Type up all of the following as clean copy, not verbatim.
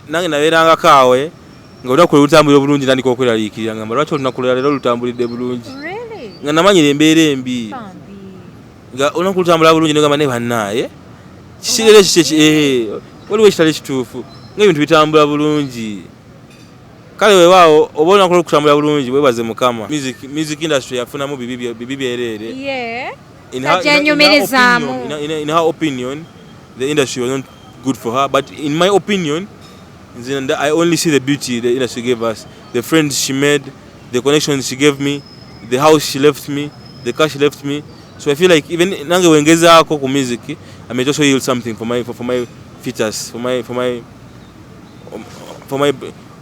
nange nabeeranga kaawe nga olunaku lutambulira bulungi nandika okweraliikirira nga lwaki olunaku leero lutambulidde bulungi nga namanyira embeera embi nga olunaku lutambula bulungi nogamba ne bannaaye kikirere kiki waliwo ekitali kituufu ng'ebintu bitambula bulungi kale weewaawo oba olunaku lwokutambula bulungi weebaze Mukama. Music industry yafunamu bibi byereere. In her opinion, the industry was not good for her, but in my opinion, I only see the beauty the industry gave us, the friends she made, the connections she gave me, the house she left me, the car she left me. So I feel like even nange wengezaako ku music, I may also yield something for my features, for my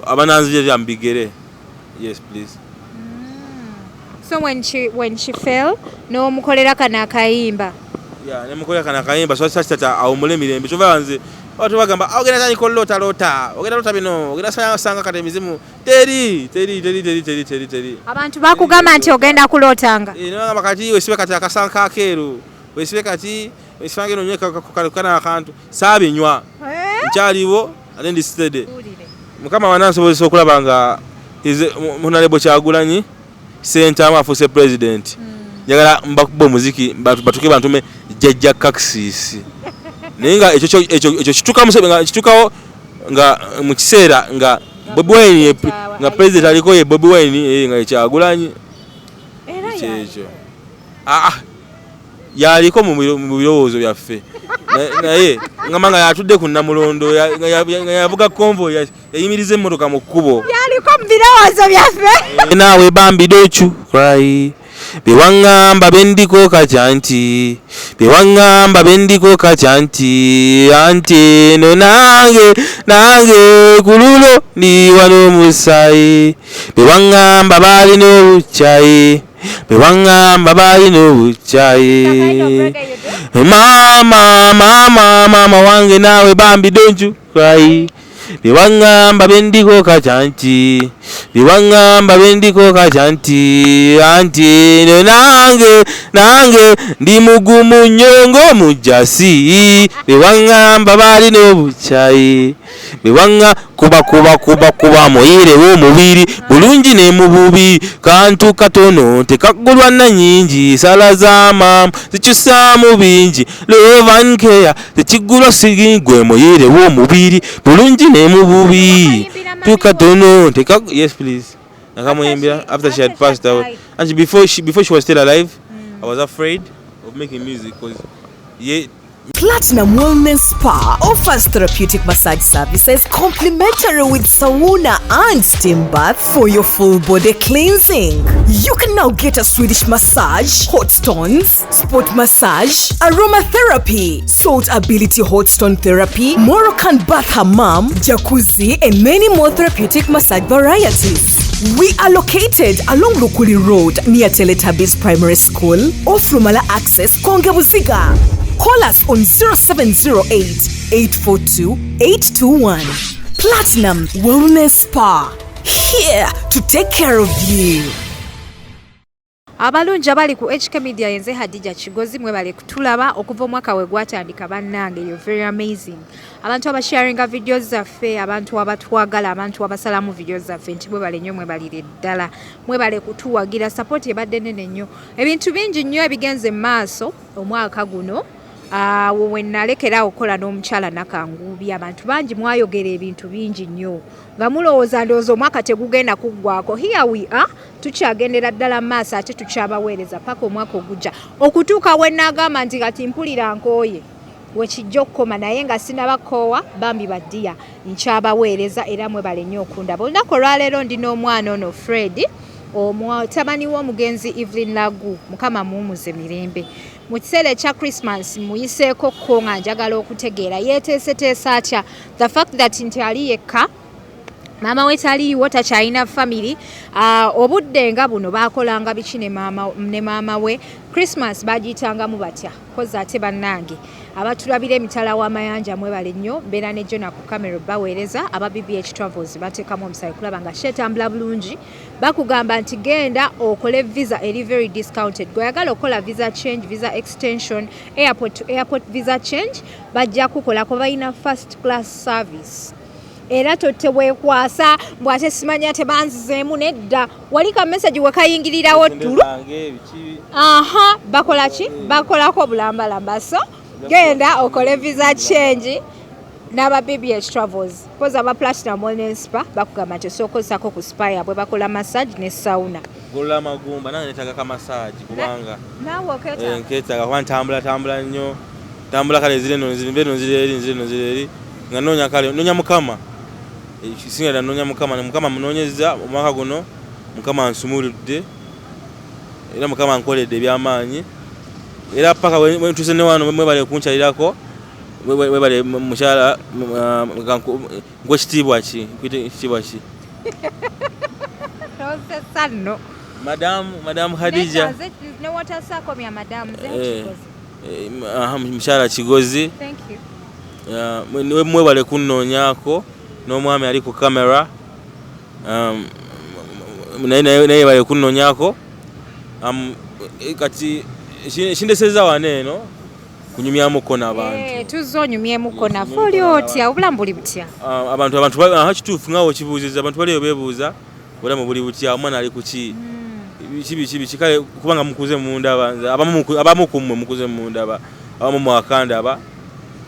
abananzije ambigere. Yes, please. So when she fell, no mukolera kana kayimba. Yeah, ne mukolera kana kayimba so tata awumule mirembe. Chova nze watu bagamba ogenda tani kolota ogenda lota bino ogenda sanga kate mizimu teri. Abantu bakugamba nti ogenda kulotanga. No makati wesibe kati akasanka akeru. Wesibe kati wesifange no nyeka kukalukana akantu sabe nywa. Nkyaliwo anendi steady. Mukama wanansobozesa okulaba nga munalebo kyagulanyi sente amafuse president njagala mbakuba omuziki batuke bantume jjajja Kaxis naye nga ekyo kitukawo nga mu kiseera nga Bobi Wine nga president aliko ye Bobi Wine nga ekyagulanyi ekyo yaliko mu birowoozo byaffe naye ngamba nga yatudde ku Namulondo nga yavuga convoy yayimiriza emmotoka mu kkubo yaliko mu birowoozo byaffe. Naawe Bambi don't you cry biwangamba bendiko kacyanti biwangamba bendiko kacyanti anti no nange kululo ndi wano musayi biwangamba bali no buchayi biwangamba bali no buchayi mama wange naawe Bambi don't you cry biwangamba bendiko kacyanti biwangamba bendiko kacyanti anti no nange ndi mugumu nyongo mujasi biwangamba bali no buchayi biwanga kuba moyire wo mubiri bulungi ne mububi kantu katono tekagulwa na nyingi sala zama zikyusa mu bingi love and care tekigulwa sigingwe moyire wo mubiri bulungi ne mububi tukatono yes please nakamuyimbira after she had passed away and before she was still alive I was afraid of making music because Platinum Wellness Spa offers therapeutic massage services complimentary with sauna and steam bath for your full body cleansing. You can now get a Swedish massage, hot stones, sport massage, aromatherapy, salt ability hot stone therapy, Moroccan bath hammam, jacuzzi, and many more therapeutic massage varieties. We are located along Lukuli Road near Teletubbies Primary School, off Rumala Access, Kongebuziga. Call us on 0708-842-821. Platinum Wellness Spa, here to take care of you. Abalungi abali ku HK Media yenze Hadija Kigozi mwebale kutulaba okuva omwaka we gwatandika bannange you're very amazing. Abantu abasharinga videos zaffe, abantu abatwagala, abantu abasalamu videos zaffe nti mwebale nnyo mwebalire ddala. Mwebale kutuwagira support ebadde nene nnyo. Ebintu bingi nnyo ebigenze maaso omwaka guno. When nalekera okola n'omukyala Nakangubi abantu bangi mwayogera ebintu bingi nnyo nga mulowooza ndowooza omwaka tegugenda kuggwako. Here we are tukyagendera ddala maaso ate tukyabaweereza paka omwaka ogujja okutuuka we nagamba nti kati mpulira nkooye wekijja okukoma naye nga sinabakoowa Bambi baddiya nkyabaweereza era mwebale nnyo okundaba. Olunaku olwaleero ndina omwana ono Fred Mutabani w'omugenzi Evelyn Lagu mukama muumuze mirembe. Mu kiseera ekya Chrismans muyiseeko ko nga njagala okutegeera yeeteeseteesa atya the fact that nti ali yekka maama we taliiwo takyalina family obudde nga buno baakolanga biki ne maama we Christmas bagiyitangamu batya kozi ate bannange abatulabira emitala w'amayanja mwebale nnyo mbeera ne Jona ku kamera baweereza aba BBH Travels bateekamu omusayi kulaba nga shetambula bulungi bakugamba nti genda okole visa eri very discounted gweyagala okola visa change visa extension airport to airport visa change bajja kukola ko balina first class service era toteweekwasa bw'ate simanya tebanzizeemu nedda wali ka message wekayingirirawo tulu bakola ki bakolako bulambalamba so genda okole visa change n'aba BBH Travels poza aba Platinum Wellness Spa bakugamba nti osookozako ku spa yabwe bakola massage ne sauna gola magumba nange netaaga ka massage kubanga naawe nketaaga kuba ntambula nnyo tambula kale ziri nga noonya kale noonya mukama ekisinga ddala noonya mukama munoonyeza omwaka guno mukama nsumuludde era mukama nkoledde ebyamaanyi era paka wentuuse ne wano mwebale kunkyalirako webale mukyala gwekitiibwa ki ekitiibwa ki madamu Khadija mukyala Kigozi mwebale kunnoonyako n'omwami ali ku kamera naye bale kunnoonyako kati ekindeseza wano eno kunyumyamuko n'abantu tuzonyumyemuko naffe oli otya obulamu buli butya abantu kituufu ngawo kibuuziza abantu baliyo beebuuza obulamu buli butya omwana ali kuki kibi kale kubanga mukuze mundaba abamu kummwe mukuze mundaba abamu mwakandaba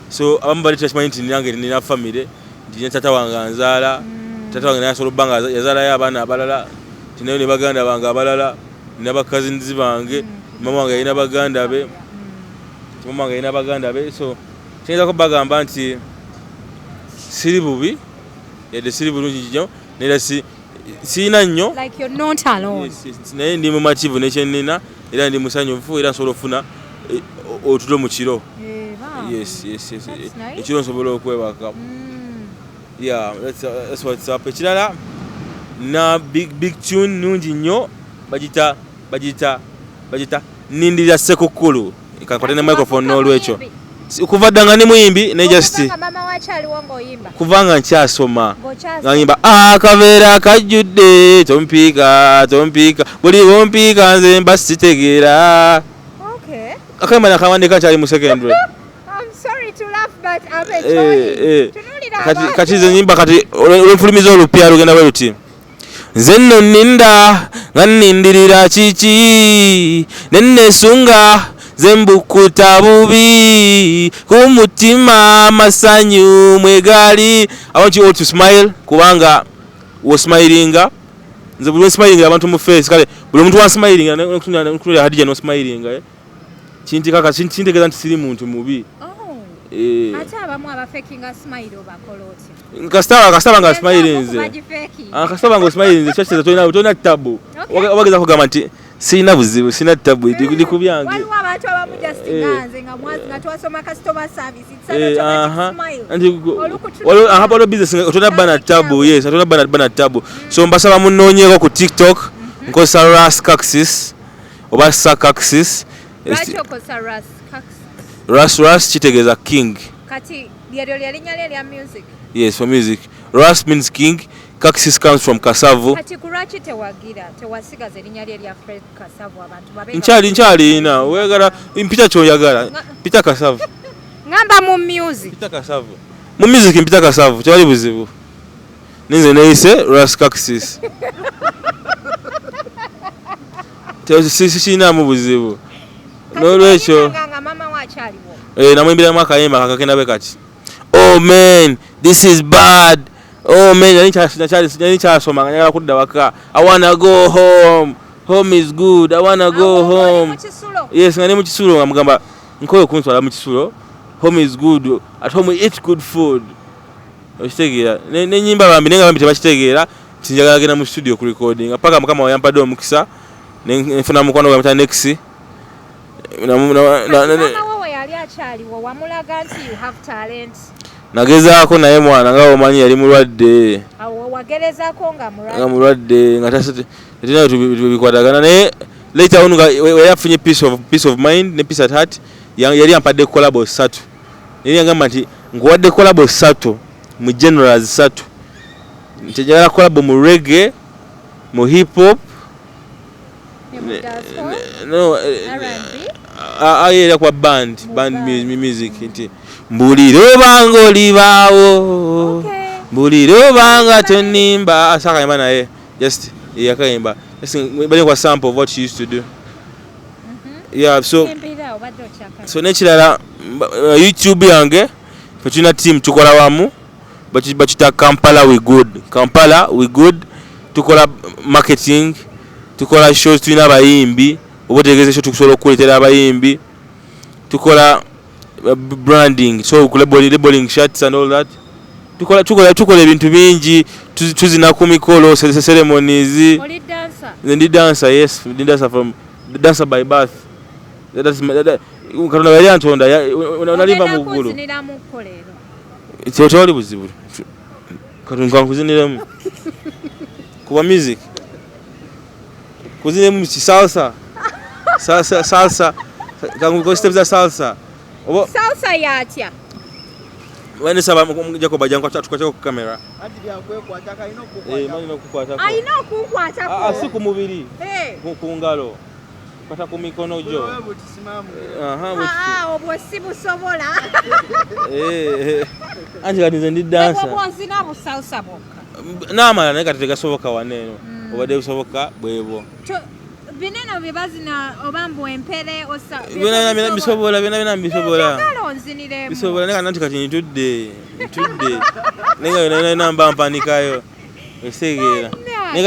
so abamu bali takimanyi nti nange nina famire nti tata wange anzaala tata wange naye asobola obbanga yazaalayo abaana abalala tinayo ne baganda bange abalala nina bakazinzi bange mama wange yalina baganda be so kiyinzako bagamba nti siri bubi yadde siri bulungi nnyo naye siina nnyo naye ndi mumativu nekyennina era ndi musanyufu era nsobola okufuna otulo mu kiro ekiro nsobola okwebaka that's what's up ekirala na big tune nungi nnyo bagita nindirira sekukulu kakwate ne microphone n'olwekyo kuva ddanga ni muyimbi ne just kuvanga nkyasoma nga nyimba akaveera kajjudde tompiika buli bompiika nze mba sitegeera akayimba nakawandika nkyali mu secondary kati ze nyimba kati olwenfulumiza olupya lugenda bwe luti nze nno nninda nga nnindirira kiki nennesunga zembukuta bubi ku mutima masanyu mwegali. I want you all to smile kubanga wo smilinga nze buli smiling abantu mu face kale buli muntu wa smiling n'okutunula Hadija no smiling kintegeeza nti siri muntu mubi. Ate abamu abafakinga smile obakoloti kasitaba nga smiling nze kasitaba nga smiling nze kyakiteeza tolina tabu wageza kugamba nti sina buzibu sina tabu ndi ku byange. Waliwo abantu abamu just nganze nga mwazi nga twasoma customer service waliwo business otona bana tabu yes otona bana tabu so mbasaba munoonyeeko ku TikTok nkozesa Ras Caxis oba Sakaxis Ras kitegeeza king kati lyeryo lyalinya lya music. Yes, for music. Ras means king. Caxis comes from Kasavu. Kati kuraki tewasigaza erinnya lya Fred Kasavu abantu nkyali ina wegala mpita kyoyagala mpita Kasavu ngamba mu music mpita Kasavu mu music mpita Kasavu kyali buzibu ninze neyise Ras Caxis sina mu buzibu n'olwekyo mama wakyaliwo namwimbiramu akayimba kakagenda bwe kati oh man this is bad. Oh man, nani kyasoma nga njagala kudda waka. I wanna go home. Home is good. I wanna go home. Yes, nga ne mu kisulo nga mugamba nkoyo kunswala mu kisulo. Home is good. At home we eat good food. Okitegeera. Ne nyimba Bambi nenga Bambi tebakitegeera. Tinjagala genda mu studio ku recording. Paka mukama wayampadde omukisa. Nfuna mukwano gwa mutana next. Mama wawe yali akyaliwo wamulaga nti you have talent. Nagezaako naye mwana nga omanyi yali mulwadde. Wagerezaako nga mulwadde nga tatina tubikwatagana naye later on nga yafunye peace of mind ne peace at heart yali ampadde collabo 3. Yali yangamba nti nkuwadde collabo 3 mu generals 3. Ntegera collabo mu reggae mu hip hop no kwa band music nti mbulira obanga olibaawo Buliro banga tonimba asakayimba naye just yakayimba just bali kwa sample of what she used to do. Yeah, so nekirala YouTube yange petuna team tukola wamu bachita Kampala we good tukola marketing tukola shows tulina abayimbi obotegeze show tukusobola okuletera abayimbi tukola branding so labeling shirts and all that tukola ebintu bingi tuzina ku mikolo ceremonies. Ndi dancer, yes, ndi dancer from dancer by birth. Katonda yali antonda unalimba mu ggulu kyotoli buzibu katonda nkuziniremu kuba music kuziniremu salsa kangu steps za salsa yatya wene saba Jacob ajangu tukacheka ku kamera mani nokukwata si ku mubiri ku ngalo pata ku mikono jo obwo si busobola anje kati nze ndi dancer bwozina busalsa bokka n'amala naye kati tegasoboka waneeno obadde busoboka bwebo bineno bibazina obambu empere osa bisobola bisobola bisobola naye kati ntudde nenga namba mpanikayo esegera. You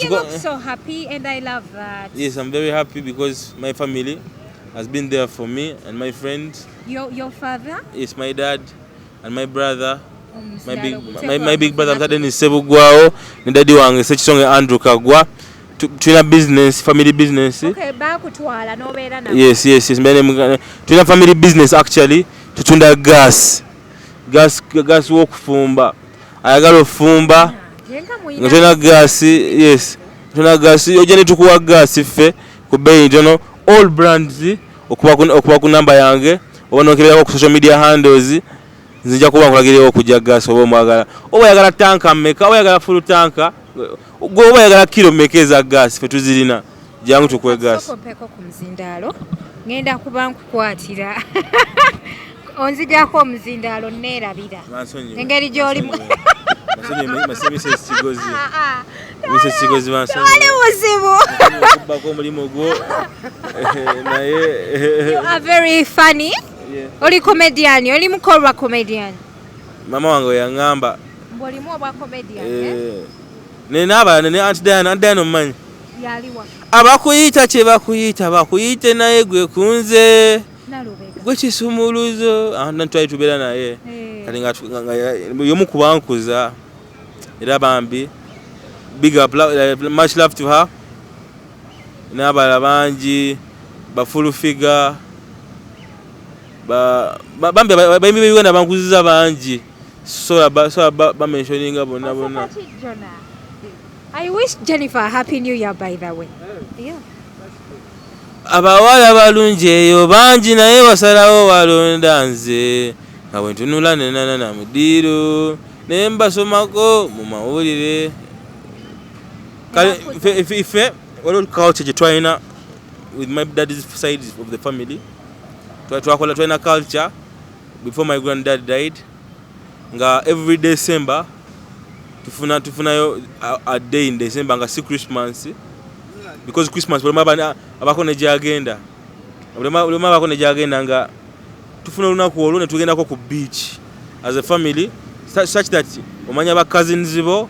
look so happy and I love that. Yes, I'm very happy because my family has been there for me and my friends. Your father? Yes, my dad and my brother. My big brother Mutadeni Sebugwao and daddy wange Sekisonge Andrew Kagwa. Tuna business, family business. Okay, bakutwala nobeera na. Yes. Tuna family business actually. Tutunda gas wokufumba. Ayagala ofumba. Tuna gas, yes. Tuna gas, ojani tukuwa gas ffe ku bei ntono all brands okuba ku number yange obonokera ku social media handles nzija kuba nkulagirira okujja gas oba mwagala oba yagala tanka mmeka oba yagala full tanka oba yagala kilo mmekeza gas ffe tuzirina jangu tukwe gas sokopeko ku mzindaalo ngenda kuba nkukwatira onzijako omuzindaalo neerabira engeri gy'olimu You are very funny. Oli comedian, oli mukolwa comedian. Mama wange yangamba. Mboli mu obwa comedian ne Aunt Diana omanyi. Yaliwa. Abakuyita kye bakuyite naye gwe kunze. Gwe kisumuluzo. Ntwali tubeera naye. Kati nga yomu kubankuza. Era Bambi, big up, much love to her. N'abala bangi, ba full figure, Bambi bayimbi Uganda bankuziza bangi. So ba mentioninga bonna. I wish Jennifer a happy new year by the way. Yeah. Abawala balungi eyo bangi naye wasalawo walonda nze. Nga bwe ntunula nenana na mudiiro. Nemba somako mu mawulire kale ife waliwo culture gye twalina with my dad's side of the family twalina culture before my granddad died nga every December tufunayo a day in December nga si Chrismans because Christmas abako nejagenda nga tufuna olunaku olwo ne tugendako ku beach as a family such that omanya ba cousins bo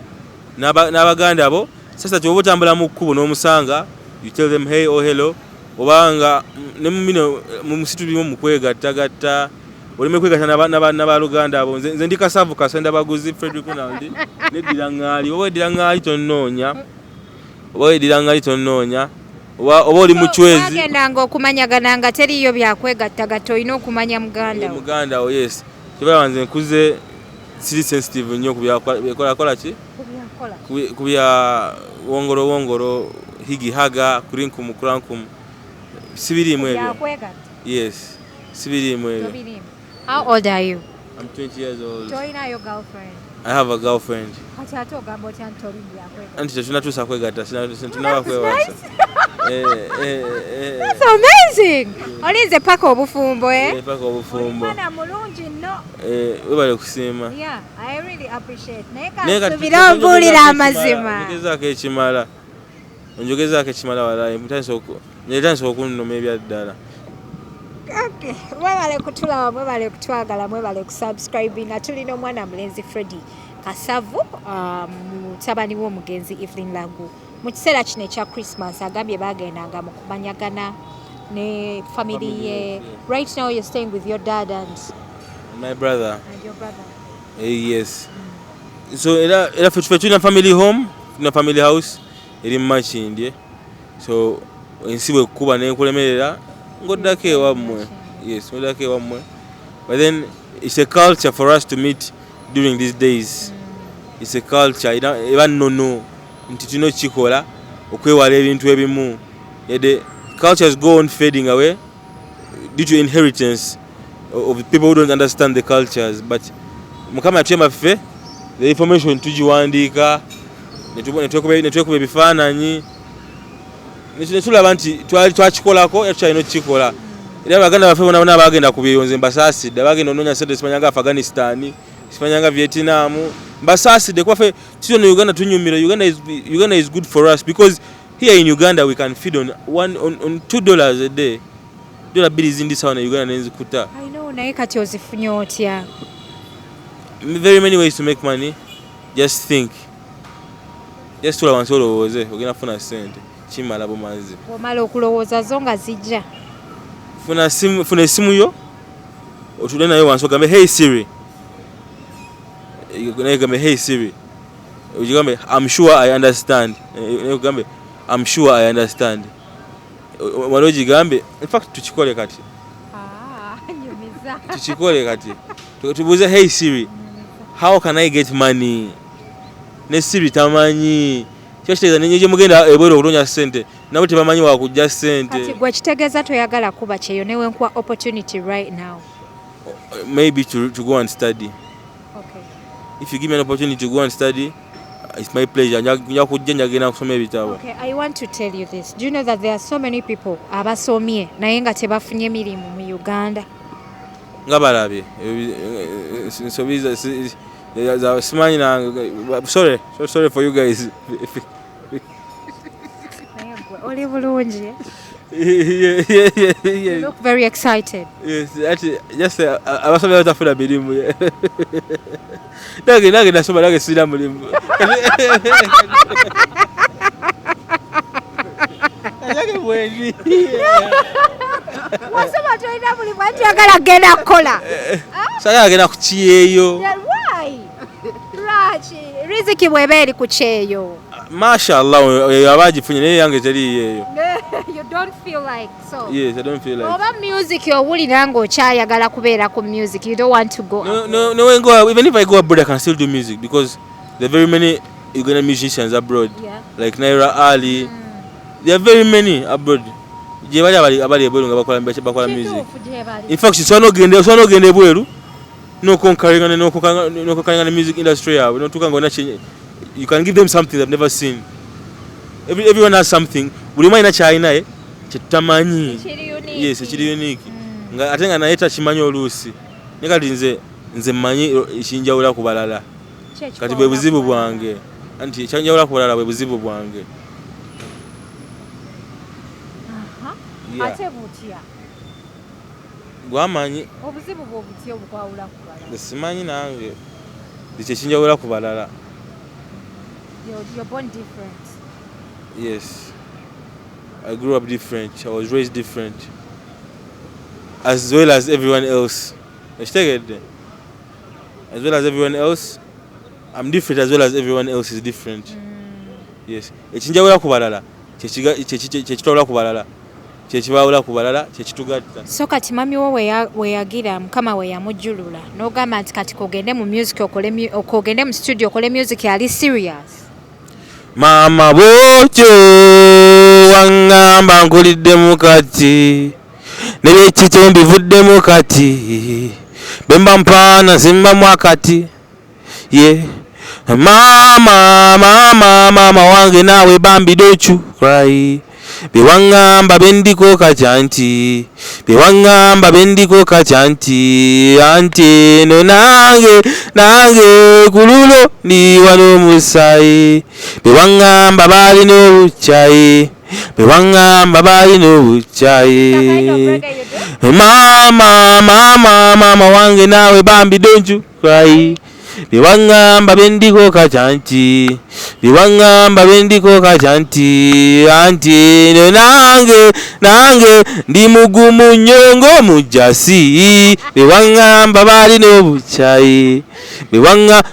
n'abaganda bo sasa tyo obutambula mu kkubo n'omusanga you tell them hey or hello obanga ne mu musitu bimo mu kwegattagatta olime kwegatta n'abaluganda abo nze ndi Kasavu Kasenda baguzi Frederick Naldi nedira ngali obedira ngali tonoonya oba oli mu chwezi agendanga okumanyagananga teriyo byakwegattagatta olina okumanya muganda yes tebawanze nkuze siri sensitive nnyo kubyakola ki kubya wongoro higi haga kurinkum kurankum sibirimu ebyo yes sibirimu ebyo. How old are you? I'm 20 years old. Joina your girlfriend? I have a girlfriend. Kati ate ogamba otya ntori byakwega anti tunatuusa kwegatta tunaba kwewasa That's amazing. Olinze paka obufumbo Paka obufumbo. Mwana mulungi no. Webale kusima. Yeah, I really appreciate. Naye kasubira mbulira amazima. Onjogezaako ekimala walayi mutandise okunnuma ebyaddala. Okay, mwebale kutulaba, mwebale kutwagala, mwebale kusubscribe. Na tulina omwana mulenzi Freddy Kasavu, mutabani w'omugenzi Evelyn Lagu. Mu kiseera kino ekya Chrismans agambye bagendanga mu kumanyagana ne family ye. Right now you're staying with your dad and my brother. And your brother. Yes. So era ffe tulina family home, tulina family house eri mu Makindye. So ensi bwe kuba n'enkulemerera ngoddako ewammwe. Yes, ngoddako ewammwe. But then it's a culture for us to meet during these days. It's a culture. Eba nnono nti tulina kikola okwewala ebintu ebimu. The cultures go on fading away due to inheritance of people who don't understand the cultures. But mukama yatuyamba ffe the information tugiwandiika netwekuba ebifaananyi netulaba nti twakikolako era tukyalina okukikola. Era baganda baffe bonna bagenda ku biyonze mbasaasidde, bagenda onoonya sente simanyanga Afghanistan, simanyanga Vietnam, mbasaasidde kuba ffe tuno Uganda tunyumira. Uganda is good for us because here in Uganda we can feed on $2 a day. $2 zindi sawa na Uganda nenzikuta. I know, naye kati ozifunye otya? Very many ways to make money. Just think. Just tula wansi olowooze ogenda funa sente kimala bumazi. Omala okulowooza zo nga zijja. Funa esimu yo otule nayo wansi ogambe hey Siri. Naye gambe hey Siri. Ujigambe I'm sure I understand. Naye gambe I'm sure I understand. Waloji gambe in fact tukikole kati. Nyumiza. Tukikole kati. Tubuze hey Siri. How can I get money? Ne Siri tamanyi. Kyashiteza nenyeje mugenda ebwero okutonya sente. Nabo tebamanyi wakujja sente. Kati gwe kitegeeza toyagala kuba kyeyo newe nkuwa opportunity right now. Maybe to go and study. Okay. If you give me an opportunity to go and study, it's my pleasure. Njagenda kusoma ebitabo. Okay, I want to tell you this. Do you know that there are so many people abasomye naye nga tebafunye mirimu mu Uganda? Ngabalabye. So simanyi na sorry for you guys. Oli bulungi. Yeah. You look very excited. Yes, actually, just abasomye batafuna mirimu. Nage nasoma nage sina mulimu. Nage bwendi. Wasoma toina mulimu ati agala genda kukola. Sasa agenda ku kiyeyo. Why? Rachi, riziki bweba eri ku kyeyo. Mashallah, abagifunye naye yange teri yeyo. You don't feel like so? Yes, I don't feel like. Oba music owulira ng'okyayagala kubeera ku music, you don't want to go. No, even if I go abroad, I can still do music because there are very many Ugandan musicians abroad. Yeah. Like Naira Ali. There are very many abroad. Je bali abali ebweru nga bakola music. In fact, so no gende ebweru. No conquering the music industry. No tukanga na change. You can give them something they've never seen. Everyone has something. Buli mwana ina China chetamanyi. Yes, chiri unique. Nga atenga na eta chimanyi olusi. Nikati nze manyi chinjawula kubalala. Kati bwe buzibu bwange. Anti chanjawula kubalala bwe buzibu bwange. Ate butya. Gwamanyi. Obuzibu bwo butya obukwawula kubalala. Simanyi nange. Diche chinjawula kubalala. You're born different. Yes. I grew up different. I was raised different. As well as everyone else. As well as everyone else. I'm different as well as everyone else is different. Yes. Echinjawula kubalala. Chechitawula kubalala. Chechibawula kubalala. Chechitugatta. So kati mami wo weyagira mukama we yamujulula. N'ogamba nti kati kogende mu music okogende mu studio okole music ali serious. Mama bocho wangamba nkulidde mukati nebyekicho mbivudde mukati bemba mpaana simba mwakati ye mama wange nawe Bambi don't you cry bewangamba bendiko kachanti bewangamba bendiko kachanti anti no nange kululo ni wano musai bewangamba bali no buchai bewangamba bali no buchai mama wange nawe Bambi don't you cry bewangamba bendiko kachanti bewangamba bendiko kachanti anti no nange ndi mugumu nyongo mujasi bewangamba bali no buchai bewanga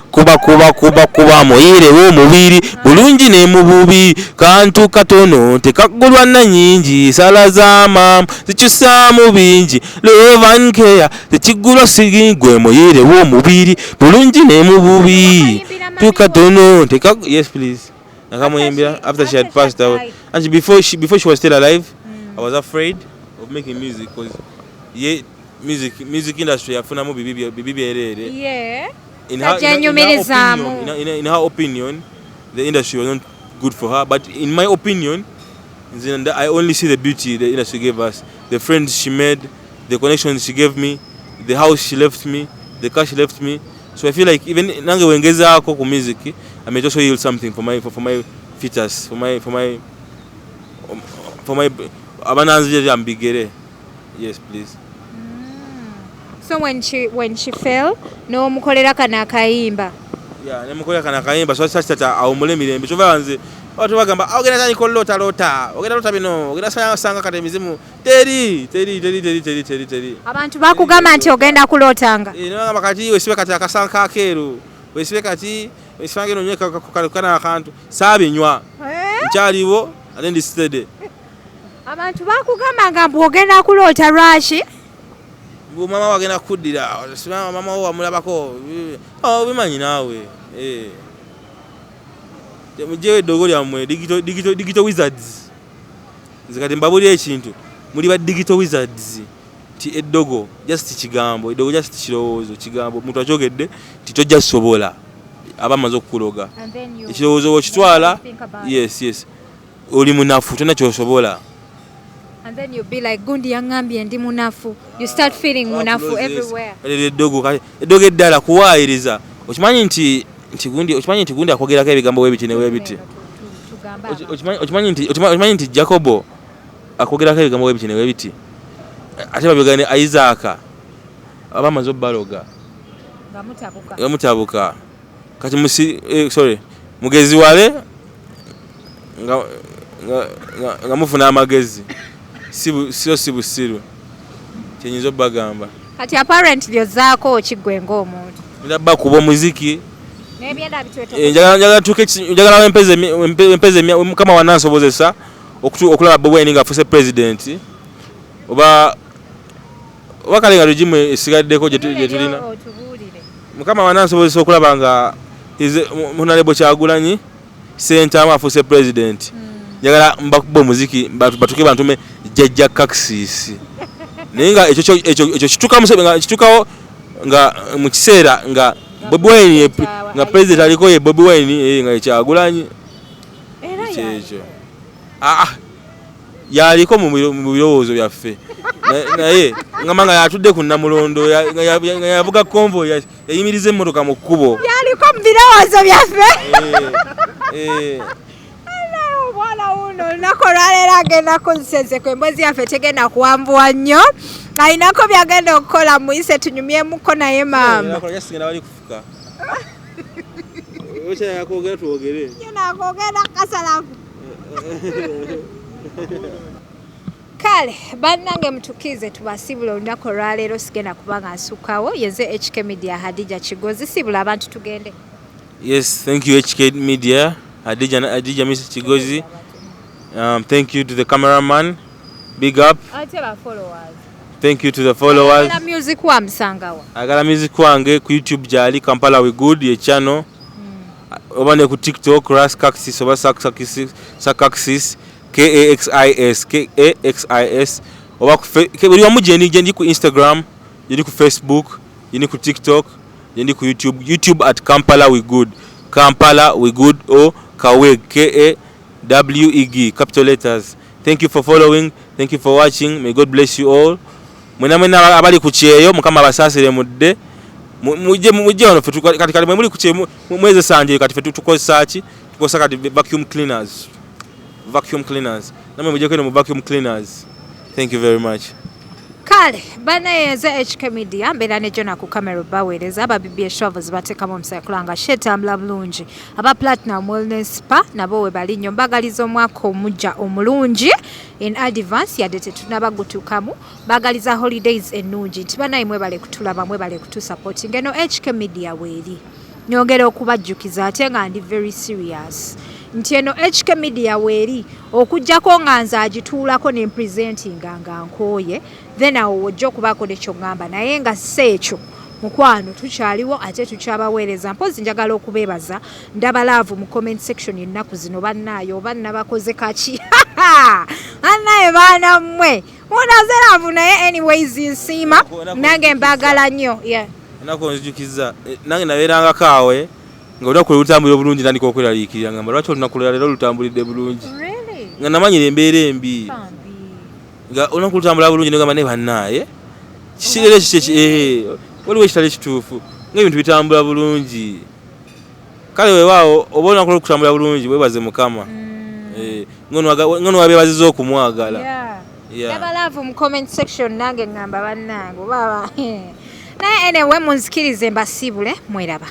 kuba moyire wo mubiri bulungi ne mububi kantu katono tekagulwa na nyingi sala zama zichusa mu bingi love and care tekigulwa sigingwe moyire wo mubiri bulungi ne mububi tukatono yes please nakamuyimbira after she had passed away and before she was still alive. I was afraid of making music because music industry afuna mu bibi erere. Yeah. In her opinion, the industry was not good for her. But in my opinion, I only see the beauty the industry gave us. The friends she made, the connections she gave me, the house she left me, the car she left me. So I feel like even nange wengeza ako ku music, I may also yield something for my features, for my abananzi ambigere. Yes, please. So when she fell, no mukolera kana kayimba. Yeah, ne mukolera kana kayimba so tata awumule mirembe. Chova wanze watu bagamba ogenda tani kolota ogenda lota bino ogenda sanga kate mizimu teri. Abantu bakugamba nti ogenda kulotanga. No makati wesibe kati akasanka akeru. Wesibe kati wesifange no nyeka kukalukana akantu sabe nywa. Nchaliwo anendi steady. Abantu bakugamba ngambu ogenda kulota rashi. Mama wagenda kudira mama wo amulabako bimanyi nawe mujewe dogo lyamwe digital wizards zikati mbabuli ekintu muli ba digital wizards ti eddogo just kigambo eddogo just kirowoozo kigambo muntu ajogedde titojja sobola abamaze okukuloga ekirowoozo okitwala yes oli munafu tonna kyosobola. And then you'll be like, gundi yangambye ndi munafu. You start feeling munafu everywhere. Edogo eddala kuwaayiriza. Okimanyi nti gundi akwogerako ebigambo webiti ne webiti. Okimanyi nti Jacobo akwogerako ebigambo webiti ne webiti. Ate babyogane Isaac abamaze obbaloga. Mutabuka. Kati mugezi wale nga mufuna amagezi. Sibusiru kyenyizo bagamba kati apparently ozaako okigwenga omuntu ndabba kuba muziki nebyenda bitweto njagala empeze kama wanansobozesa okulaba Bob Wine nga afuse president oba kale nga regime esigaddeko gye tulina mukama wanansobozesa okulaba nga munalebo Kyagulanyi Ssentamu afuse president. Njagala mbakuba muziki batuke bantume jajja kaksisi nenga ekyo kitukawo nga mu kiseera nga Bob Wine nga president aliko ye Bob Wine nga Kyagulanyi ekyo yaliko mu birowoozo byaffe naye ngamba yatudde ku Namulondo yavuga convoy yayimiriza emmotoka mu kkubo yaliko mu birowoozo byaffe wala uno nakolwalera agenda kunseze ku Emboozi yaffe tegenda kuwambuwa nnyo ayinako byagenda okukola muyise tunyumyemuko naye maama nakogera kasalafu kale bannange mutukize tubasibula olunaku olwaleero sigenda kubanga nsukkawo yenze HK Media Hadija Kigozi sibula abantu tugende. Yes, thank you HK Media Hadija Mrs. Kigozi. Thank you to the cameraman. Big up. Thank you to the followers. Agala music wa msangawa. Agala music wange ku YouTube jali Kampala we good ye channel. Obane ku TikTok Ras Kaxis oba Sakaxis KAXIS oba buli wamu jendi ku Instagram, jendi ku Facebook, jendi ku TikTok, jendi ku YouTube at Kampala we good. Kampala we good or Kaweg KAWEG capital letters. thank you for following, thank you for watching, may God bless you all. Mwena abali ku kyeyo mukama basasire mudde mujje ono kati muli ku kyeyo mweze sanje kati fetu tukozesa ki tukozesa kati vacuum cleaners namwe mujje kweno mu vacuum cleaners. Thank you very much. Kale banayeze HK Media mbera ne jona ku camera baweereza aba BBS shovels batekamu omusakulanga shetambula bulungi aba Platinum Wellness Spa nabo we bali nnyo mbagaliza omwaka omujja omulungi in advance yadde tetunabagutukamu bagaliza holidays ennungi nti banaye mwebale kutulaba mwebale kutusupport ngeno HK Media weeri nyongera okubajjukiza ate nga ndi very serious nti eno HK Media weeri okujjako nga nze agituulako ne presenting nga nkooye then awo wojja okubaako nekyo ngamba naye nga seekyo mukwano tukyaliwo ate tukyabaweereza mpozi njagala okubeebaza ndaba laavu mu comment section ennaku zino bannaayo oba nabakoze kaki annaye baana mmwe munaze laavu naye anyways nsiima nange mbagala nnyo ennaku nzijukiza nange nabeeranga kaawe nga olunaku lutambulira bulungi nandika okweraliikirira ngamba lwaki olunaku lwera leero lutambulidde bulungi nga namanyira embeera embi nga olunaku lutambula bulungi nogamba ne bannaaye kikirere kiki waliwo ekitali kituufu ng'ebintu bitambula bulungi kale weewaawo oba olunaku lwokutambula bulungi weebaze mukama ngono wabeebaziza okumwagala abalaavu mu comment section nange ngamba bannange baba naye anyway munzikirize mbasiibule mweraba.